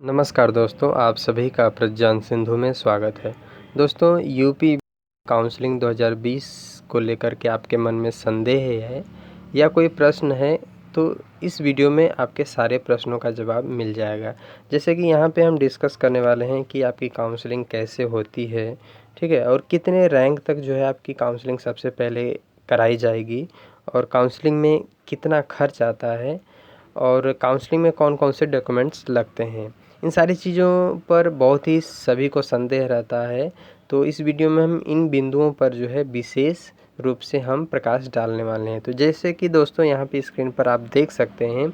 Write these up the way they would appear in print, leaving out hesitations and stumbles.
नमस्कार दोस्तों, आप सभी का प्रज्ञान सिंधु में स्वागत है। दोस्तों, यूपी काउंसलिंग 2020 को लेकर के आपके मन में संदेह है या कोई प्रश्न है, तो इस वीडियो में आपके सारे प्रश्नों का जवाब मिल जाएगा। जैसे कि यहाँ पे हम डिस्कस करने वाले हैं कि आपकी काउंसलिंग कैसे होती है, ठीक है, और कितने रैंक तक जो है आपकी काउंसलिंग सबसे पहले कराई जाएगी, और काउंसलिंग में कितना खर्च आता है, और काउंसलिंग में कौन कौन से डॉक्यूमेंट्स लगते हैं। इन सारी चीज़ों पर बहुत ही सभी को संदेह रहता है, तो इस वीडियो में हम इन बिंदुओं पर जो है विशेष रूप से हम प्रकाश डालने वाले हैं। तो जैसे कि दोस्तों यहाँ पे स्क्रीन पर आप देख सकते हैं,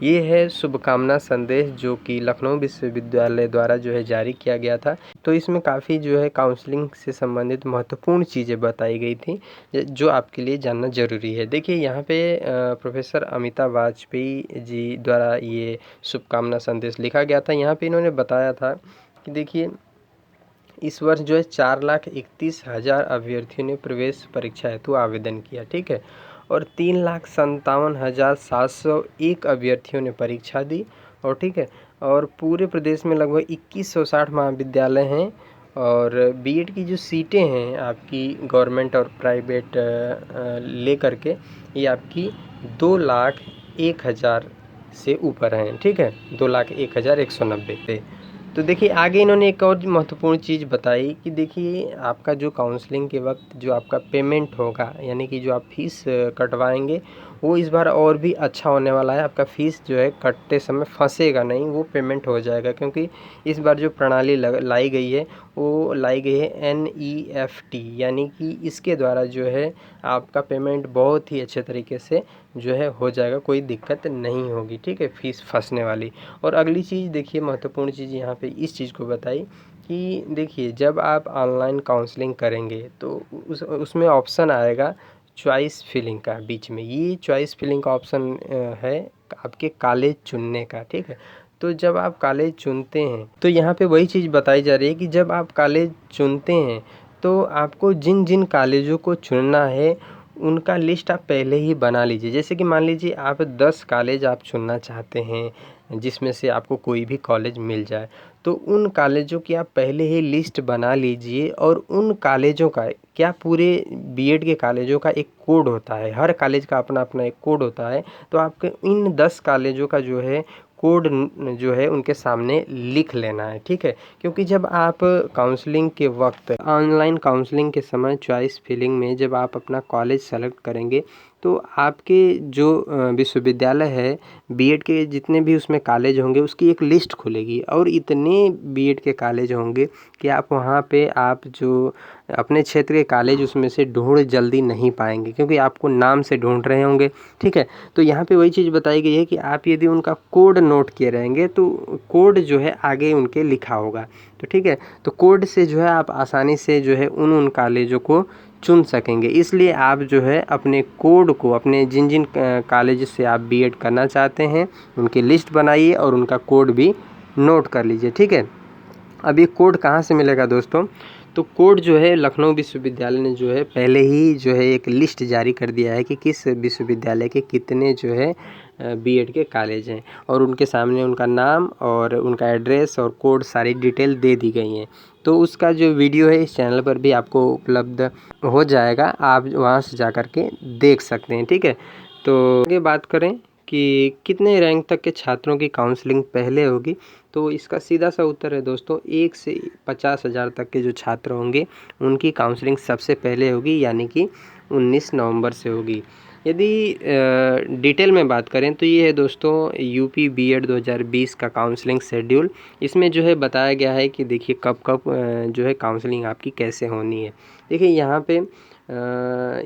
ये है शुभकामना संदेश जो कि लखनऊ विश्वविद्यालय द्वारा जो है जारी किया गया था। तो इसमें काफ़ी जो है काउंसलिंग से संबंधित महत्वपूर्ण चीज़ें बताई गई थी जो आपके लिए जानना ज़रूरी है। देखिए यहाँ पे प्रोफेसर अमिताभ वाजपेयी जी द्वारा ये शुभकामना संदेश लिखा गया था। यहाँ पे इन्होंने बताया था कि देखिए, इस वर्ष जो है 4,31,000 अभ्यर्थियों ने प्रवेश परीक्षा हेतु आवेदन किया, ठीक है, और 3,57,701 अभ्यर्थियों ने परीक्षा दी, और ठीक है, और पूरे प्रदेश में लगभग 2,160 महाविद्यालय हैं, और बीएड की जो सीटें हैं आपकी गवर्नमेंट और प्राइवेट ले करके ये आपकी 2,01,000 से ऊपर हैं, ठीक है, 2,01,190 पे। तो देखिए आगे इन्होंने एक और महत्वपूर्ण चीज़ बताई कि देखिए आपका जो काउंसलिंग के वक्त जो आपका पेमेंट होगा, यानी कि जो आप फीस कटवाएंगे, वो इस बार और भी अच्छा होने वाला है। आपका फ़ीस जो है कटते समय फंसेगा नहीं, वो पेमेंट हो जाएगा, क्योंकि इस बार जो प्रणाली लाई गई है वो लाई गई है NEFT, यानी कि इसके द्वारा जो है आपका पेमेंट बहुत ही अच्छे तरीके से जो है हो जाएगा, कोई दिक्कत नहीं होगी, ठीक है, फीस फंसने वाली। और अगली चीज़ देखिए, महत्वपूर्ण चीज़ यहाँ पे इस चीज़ को बताई कि देखिए जब आप ऑनलाइन काउंसलिंग करेंगे तो उसमें ऑप्शन आएगा चॉइस फिलिंग का बीच में। ये चॉइस फिलिंग का ऑप्शन है आपके कॉलेज चुनने का, ठीक है। तो जब आप कॉलेज चुनते हैं तो यहाँ पे वही चीज़ बताई जा रही है कि जब आप कॉलेज चुनते हैं तो आपको जिन जिन कॉलेजों को चुनना है उनका लिस्ट आप पहले ही बना लीजिए। जैसे कि मान लीजिए आप 10 कॉलेज आप चुनना चाहते हैं जिसमें से आपको कोई भी कॉलेज मिल जाए, तो उन कॉलेजों की आप पहले ही लिस्ट बना लीजिए। और उन कॉलेजों का क्या, पूरे बीएड के कॉलेजों का एक कोड होता है, हर कॉलेज का अपना अपना एक कोड होता है। तो आपके इन 10 कॉलेजों का जो है कोड जो है उनके सामने लिख लेना है, ठीक है। क्योंकि जब आप काउंसलिंग के वक्त ऑनलाइन काउंसलिंग के समय चॉइस फिलिंग में जब आप अपना कॉलेज सेलेक्ट करेंगे तो आपके जो विश्वविद्यालय है, बीएड के जितने भी उसमें कॉलेज होंगे उसकी एक लिस्ट खुलेगी, और इतने बीएड के कॉलेज होंगे कि आप वहाँ पे आप जो अपने क्षेत्र के कॉलेज उसमें से ढूंढ जल्दी नहीं पाएंगे, क्योंकि आपको नाम से ढूंढ रहे होंगे, ठीक है। तो यहाँ पे वही चीज़ बताई गई है कि आप यदि उनका कोड नोट किए रहेंगे तो कोड जो है आगे उनके लिखा होगा, तो ठीक है। तो कोड से जो है आप आसानी से जो है उन कॉलेजों को चुन सकेंगे। इसलिए आप जो है अपने कोड को, अपने जिन जिन कॉलेज से आप बीएड करना चाहते हैं उनकी लिस्ट बनाइए और उनका कोड भी नोट कर लीजिए, ठीक है। अब ये कोड कहाँ से मिलेगा दोस्तों? तो कोड जो है लखनऊ विश्वविद्यालय ने जो है पहले ही जो है एक लिस्ट जारी कर दिया है कि किस विश्वविद्यालय के कितने जो है बीएड के कॉलेज हैं, और उनके सामने उनका नाम और उनका एड्रेस और कोड सारी डिटेल दे दी गई हैं। तो उसका जो वीडियो है इस चैनल पर भी आपको उपलब्ध हो जाएगा, आप वहाँ से जा कर के देख सकते हैं, ठीक है। तो आगे बात करें कि कितने रैंक तक के छात्रों की काउंसलिंग पहले होगी, तो इसका सीधा सा उत्तर है दोस्तों, 1 से 50,000 तक के जो छात्र होंगे उनकी काउंसलिंग सबसे पहले होगी, यानी कि 19 नवंबर से होगी। यदि डिटेल में बात करें तो ये है दोस्तों यूपी बीएड 2020 का काउंसलिंग शेड्यूल। इसमें जो है बताया गया है कि देखिए कब कब जो है काउंसलिंग आपकी कैसे होनी है। देखिए यहाँ पे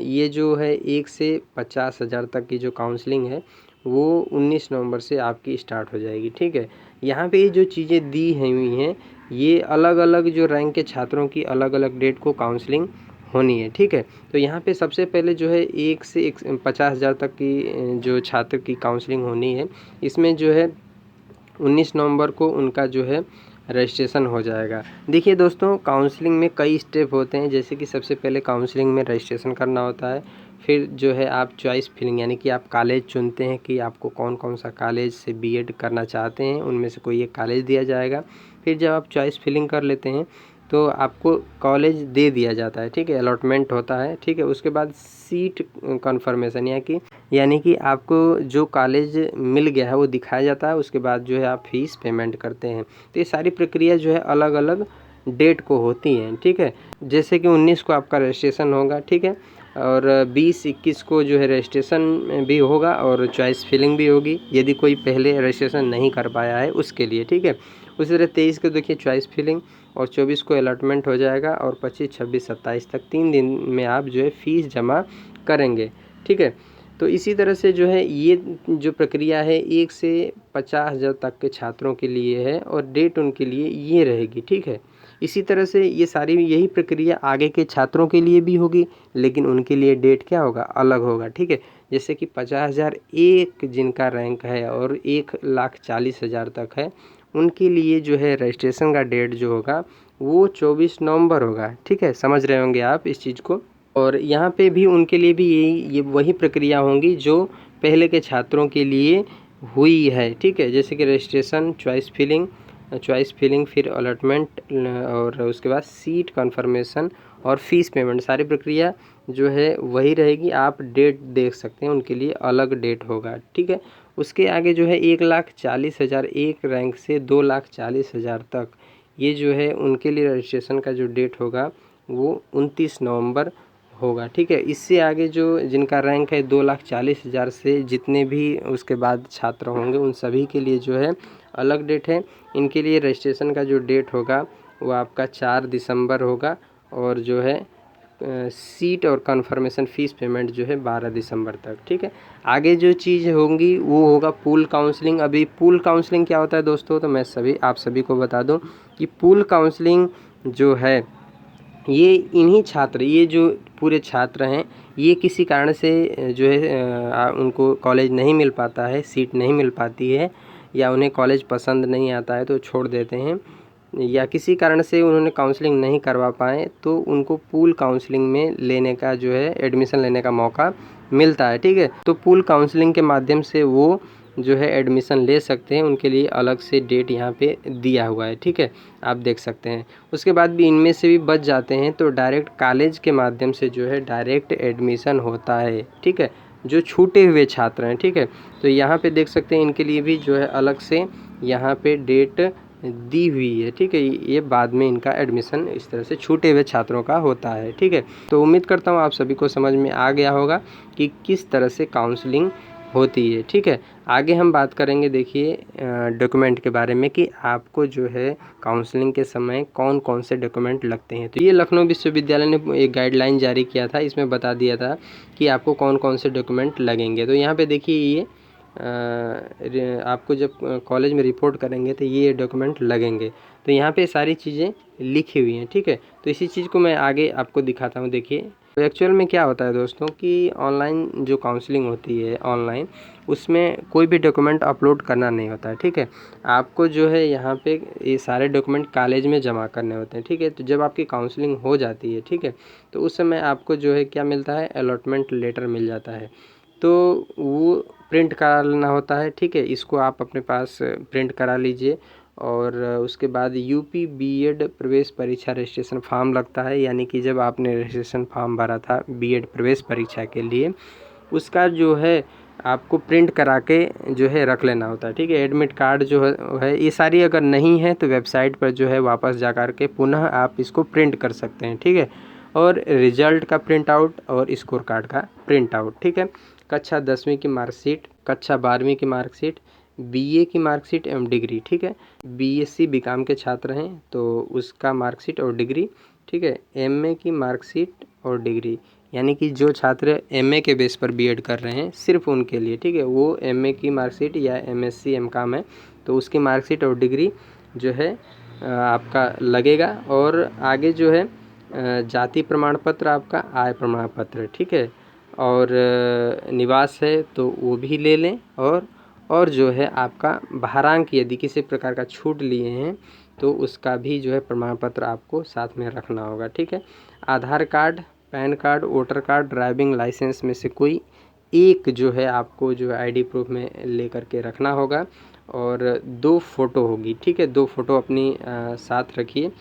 ये जो है 1 से 50,000 तक की जो काउंसलिंग है वो 19 नवंबर से आपकी स्टार्ट हो जाएगी, ठीक है। यहाँ पे जो चीज़ें दी हुई हैं ये अलग अलग जो रैंक के छात्रों की अलग अलग डेट को काउंसलिंग होनी है, ठीक है। तो यहाँ पे सबसे पहले जो है 1 से 50,000 तक की जो छात्र की काउंसलिंग होनी है, इसमें जो है 19 नवंबर को उनका जो है रजिस्ट्रेशन हो जाएगा। देखिए दोस्तों, काउंसलिंग में कई स्टेप होते हैं, जैसे कि सबसे पहले काउंसलिंग में रजिस्ट्रेशन करना होता है, फिर जो है आप चॉइस फिलिंग यानी कि आप कॉलेज चुनते हैं कि आपको कौन कौन सा कॉलेज से बीएड करना चाहते हैं, उनमें से कोई एक कॉलेज दिया जाएगा। फिर जब आप चॉइस फिलिंग कर लेते हैं तो आपको कॉलेज दे दिया जाता है, ठीक है, अलॉटमेंट होता है, ठीक है। उसके बाद सीट कन्फर्मेशन यानी कि आपको जो कॉलेज मिल गया है वो दिखाया जाता है। उसके बाद जो है आप फीस पेमेंट करते हैं। तो ये सारी प्रक्रिया जो है अलग अलग डेट को होती हैं, ठीक है। जैसे कि 19 को आपका रजिस्ट्रेशन होगा, ठीक है, और 20-21 को जो है रजिस्ट्रेशन भी होगा और चॉइस फिलिंग भी होगी, यदि कोई पहले रजिस्ट्रेशन नहीं कर पाया है उसके लिए, ठीक है। उसी तरह 23 को देखिए चॉइस फिलिंग, और 24 को अलॉटमेंट हो जाएगा, और 25, 26, 27 तक 3 दिन में आप जो है फ़ीस जमा करेंगे, ठीक है। तो इसी तरह से जो है ये जो प्रक्रिया है 1 से 50,000 तक के छात्रों के लिए है, और डेट उनके लिए ये रहेगी, ठीक है। इसी तरह से ये सारी यही प्रक्रिया आगे के छात्रों के लिए भी होगी, लेकिन उनके लिए डेट क्या होगा, अलग होगा, ठीक है। जैसे कि 50,000 एक जिनका रैंक है और 1,40,000 तक है, उनके लिए जो है रजिस्ट्रेशन का डेट जो होगा वो 24 नवंबर होगा, ठीक है। समझ रहे होंगे आप इस चीज़ को। और यहाँ पे भी उनके लिए भी ये वही प्रक्रिया होंगी जो पहले के छात्रों के लिए हुई है, ठीक है। जैसे कि रजिस्ट्रेशन, चॉइस फिलिंग, फिर अलॉटमेंट, और उसके बाद सीट कन्फर्मेशन और फीस पेमेंट, सारी प्रक्रिया जो है वही रहेगी। आप डेट देख सकते हैं, उनके लिए अलग डेट होगा, ठीक है। उसके आगे जो है 1,40,000 एक रैंक से 2,40,000 तक, ये जो है उनके लिए रजिस्ट्रेशन का जो डेट होगा वो 29 नवंबर होगा, ठीक है। इससे आगे जो जिनका रैंक है 2,40,000 से जितने भी उसके बाद छात्र होंगे उन सभी के लिए जो है अलग डेट है। इनके लिए रजिस्ट्रेशन का जो डेट होगा वो आपका 4 दिसंबर होगा, और जो है सीट और कन्फर्मेशन फ़ीस पेमेंट जो है 12 दिसंबर तक, ठीक है। आगे जो चीज़ होंगी वो होगा पूल काउंसलिंग। अभी पूल काउंसलिंग क्या होता है दोस्तों, तो मैं आप सभी को बता दूं कि पूल काउंसलिंग जो है ये इन्हीं छात्र, ये जो पूरे छात्र हैं, ये किसी कारण से जो है उनको कॉलेज नहीं मिल पाता है, सीट नहीं मिल पाती है, या उन्हें कॉलेज पसंद नहीं आता है तो छोड़ देते हैं, या किसी कारण से उन्होंने काउंसलिंग नहीं करवा पाए, तो उनको पूल काउंसलिंग में लेने का जो है एडमिशन लेने का मौका मिलता है, ठीक है। तो पूल काउंसलिंग के माध्यम से वो जो है एडमिशन ले सकते हैं, उनके लिए अलग से डेट यहाँ पे दिया हुआ है, ठीक है, आप देख सकते हैं। उसके बाद भी इनमें से भी बच जाते हैं तो डायरेक्ट कॉलेज के माध्यम से जो है डायरेक्ट एडमिशन होता है, ठीक है, जो छूटे हुए छात्र हैं, ठीक है। तो यहाँ पे देख सकते हैं इनके लिए भी जो है अलग से यहाँ पे डेट दी हुई है, ठीक है। ये बाद में इनका एडमिशन इस तरह से छूटे हुए छात्रों का होता है, ठीक है। तो उम्मीद करता हूँ आप सभी को समझ में आ गया होगा कि किस तरह से काउंसलिंग होती है, ठीक है। आगे हम बात करेंगे देखिए डॉक्यूमेंट के बारे में कि आपको जो है काउंसलिंग के समय कौन कौन से डॉक्यूमेंट लगते हैं। तो ये लखनऊ विश्वविद्यालय ने एक गाइडलाइन जारी किया था, इसमें बता दिया था कि आपको कौन कौन से डॉक्यूमेंट लगेंगे। तो यहाँ पे देखिए ये आपको जब कॉलेज में रिपोर्ट करेंगे तो ये डॉक्यूमेंट लगेंगे। तो यहाँ पे सारी चीज़ें लिखी हुई हैं, ठीक है। तो इसी चीज़ को मैं आगे आपको दिखाता हूँ। देखिए तो एक्चुअल में क्या होता है दोस्तों कि ऑनलाइन जो काउंसलिंग होती है ऑनलाइन, उसमें कोई भी डॉक्यूमेंट अपलोड करना नहीं होता है, ठीक है। आपको जो है यहाँ पे ये सारे डॉक्यूमेंट कॉलेज में जमा करने होते हैं, ठीक है। तो जब आपकी काउंसलिंग हो जाती है, ठीक है, तो उस समय आपको जो है क्या मिलता है, अलॉटमेंट लेटर मिल जाता है। तो वो प्रिंट करा लेना होता है, ठीक है। इसको आप अपने पास प्रिंट करा लीजिए, और उसके बाद यूपी बीएड प्रवेश परीक्षा रजिस्ट्रेशन फॉर्म लगता है, यानी कि जब आपने रजिस्ट्रेशन फॉर्म भरा था बीएड प्रवेश परीक्षा के लिए, उसका जो है आपको प्रिंट करा के जो है रख लेना होता है, ठीक है। एडमिट कार्ड जो है ये सारी अगर नहीं है तो वेबसाइट पर जो है वापस जा कर के पुनः आप इसको प्रिंट कर सकते हैं, ठीक है। और रिजल्ट का प्रिंट आउट और स्कोर कार्ड का प्रिंट आउट, ठीक है। कक्षा 10वीं की मार्कशीट, कक्षा 12वीं की मार्कशीट, बीए की मार्कशीट एवं डिग्री, ठीक है। बीएससी बीकॉम के छात्र हैं तो उसका मार्कशीट और डिग्री, ठीक है। एमए की मार्कशीट और डिग्री, यानी कि जो छात्र एमए के बेस पर बीएड कर रहे हैं सिर्फ उनके लिए, ठीक है, वो एमए की मार्कशीट या एमएससी एमकॉम है तो उसकी मार्कशीट और डिग्री जो है आपका लगेगा। और आगे जो है जाति प्रमाण पत्र, आपका आय प्रमाण पत्र, ठीक है, और निवास है तो वो भी ले लें, और जो है आपका भारांक यदि किसी प्रकार का छूट लिए हैं तो उसका भी जो है प्रमाण पत्र आपको साथ में रखना होगा, ठीक है। Aadhaar card PAN card, voter card, driving licence में से कोई एक जो है आपको जो है आईडी प्रूफ में लेकर के रखना होगा और 2 फ़ोटो होगी, ठीक है। 2 फ़ोटो अपनी साथ रखिए।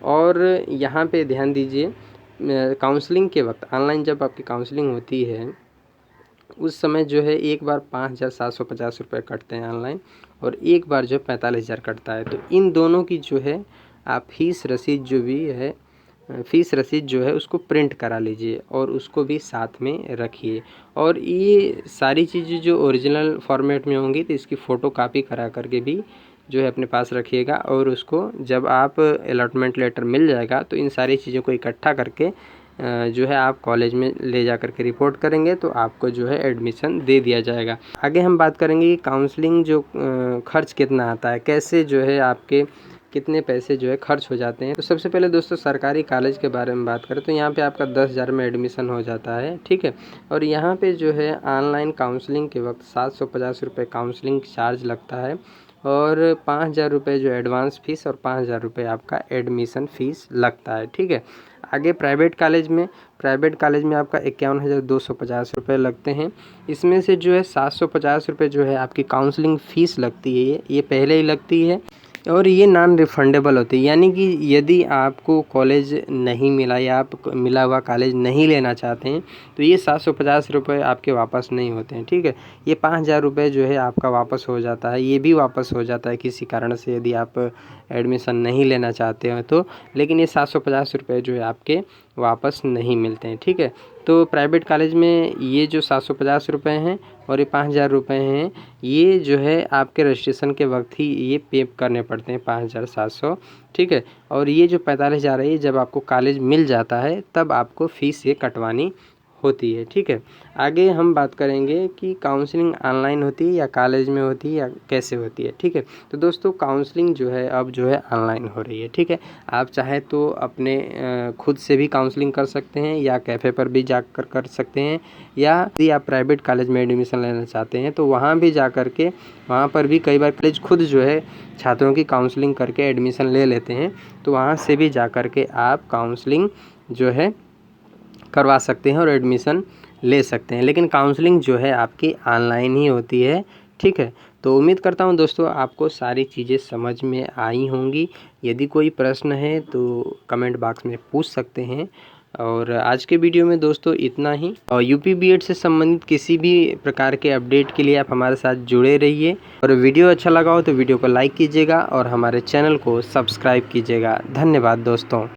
और यहाँ पे ध्यान दीजिए, काउंसलिंग के वक्त ऑनलाइन जब आपकी काउंसलिंग होती है उस समय जो है एक बार 5,750 रुपये कटते हैं ऑनलाइन और एक बार जो 45,000 कटता है। तो इन दोनों की जो है आप फ़ीस रसीद जो भी है, फ़ीस रसीद जो है उसको प्रिंट करा लीजिए और उसको भी साथ में रखिए। और ये सारी चीज़ें जो ओरिजिनल फॉर्मेट में होंगी तो इसकी फ़ोटो कापी करा करके भी जो है अपने पास रखिएगा। और उसको जब आप अलॉटमेंट लेटर मिल जाएगा तो इन सारी चीज़ों को इकट्ठा करके जो है आप कॉलेज में ले जा कर के रिपोर्ट करेंगे तो आपको जो है एडमिशन दे दिया जाएगा। आगे हम बात करेंगे कि काउंसलिंग जो खर्च कितना आता है, कैसे जो है आपके कितने पैसे जो है खर्च हो जाते हैं। तो सबसे पहले दोस्तों सरकारी कॉलेज के बारे में बात करें तो यहाँ पे आपका 10,000 में एडमिशन हो जाता है, ठीक है। और यहाँ पे जो है ऑनलाइन काउंसलिंग के वक्त 750 रुपये काउंसलिंग चार्ज लगता है और 5,000 रुपये जो एडवांस फ़ीस और 5,000 रुपये आपका एडमिशन फ़ीस लगता है, ठीक है। आगे प्राइवेट कॉलेज में आपका 51,250 रुपये लगते हैं। इसमें से जो है 750 रुपये जो है आपकी काउंसलिंग फ़ीस लगती है, ये पहले ही लगती है और ये नॉन रिफंडेबल होती है। यानी कि यदि आपको कॉलेज नहीं मिला या आप मिला हुआ कॉलेज नहीं लेना चाहते हैं तो ये 750 रुपये आपके वापस नहीं होते हैं, ठीक है। ये 5,000 रुपये जो है आपका वापस हो जाता है, ये भी वापस हो जाता है किसी कारण से यदि आप एडमिशन नहीं लेना चाहते हो तो। लेकिन ये 750 रुपये जो है आपके वापस नहीं मिलते हैं, ठीक है। तो प्राइवेट कॉलेज में ये जो 750 रुपये हैं और ये 5,000 रुपये हैं, ये जो है आपके रजिस्ट्रेशन के वक्त ही ये पे करने पड़ते हैं 5,700, ठीक है। और ये जो 45,000 है ये जब आपको कॉलेज मिल जाता है तब आपको फ़ीस ये कटवानी होती है, ठीक है। आगे हम बात करेंगे कि काउंसलिंग ऑनलाइन होती है या कॉलेज में होती है या कैसे होती है, ठीक है। तो दोस्तों काउंसलिंग जो है अब जो है ऑनलाइन हो रही है, ठीक है। आप चाहे तो अपने खुद से भी काउंसलिंग कर सकते हैं या कैफ़े पर भी जाकर कर सकते हैं, या यदि आप प्राइवेट कॉलेज में एडमिशन लेना चाहते हैं तो वहाँ भी जा कर के वहाँ पर भी कई बार कॉलेज खुद जो है छात्रों की काउंसलिंग करके एडमिशन ले लेते हैं। तो वहाँ से भी जा कर के आप काउंसलिंग जो है करवा सकते हैं और एडमिशन ले सकते हैं। लेकिन काउंसलिंग जो है आपकी ऑनलाइन ही होती है, ठीक है। तो उम्मीद करता हूँ दोस्तों आपको सारी चीज़ें समझ में आई होंगी। यदि कोई प्रश्न है तो कमेंट बॉक्स में पूछ सकते हैं। और आज के वीडियो में दोस्तों इतना ही। और यूपी बीएड से संबंधित किसी भी प्रकार के अपडेट के लिए आप हमारे साथ जुड़े रहिए। और वीडियो अच्छा लगा हो तो वीडियो को लाइक कीजिएगा और हमारे चैनल को सब्सक्राइब कीजिएगा। धन्यवाद दोस्तों।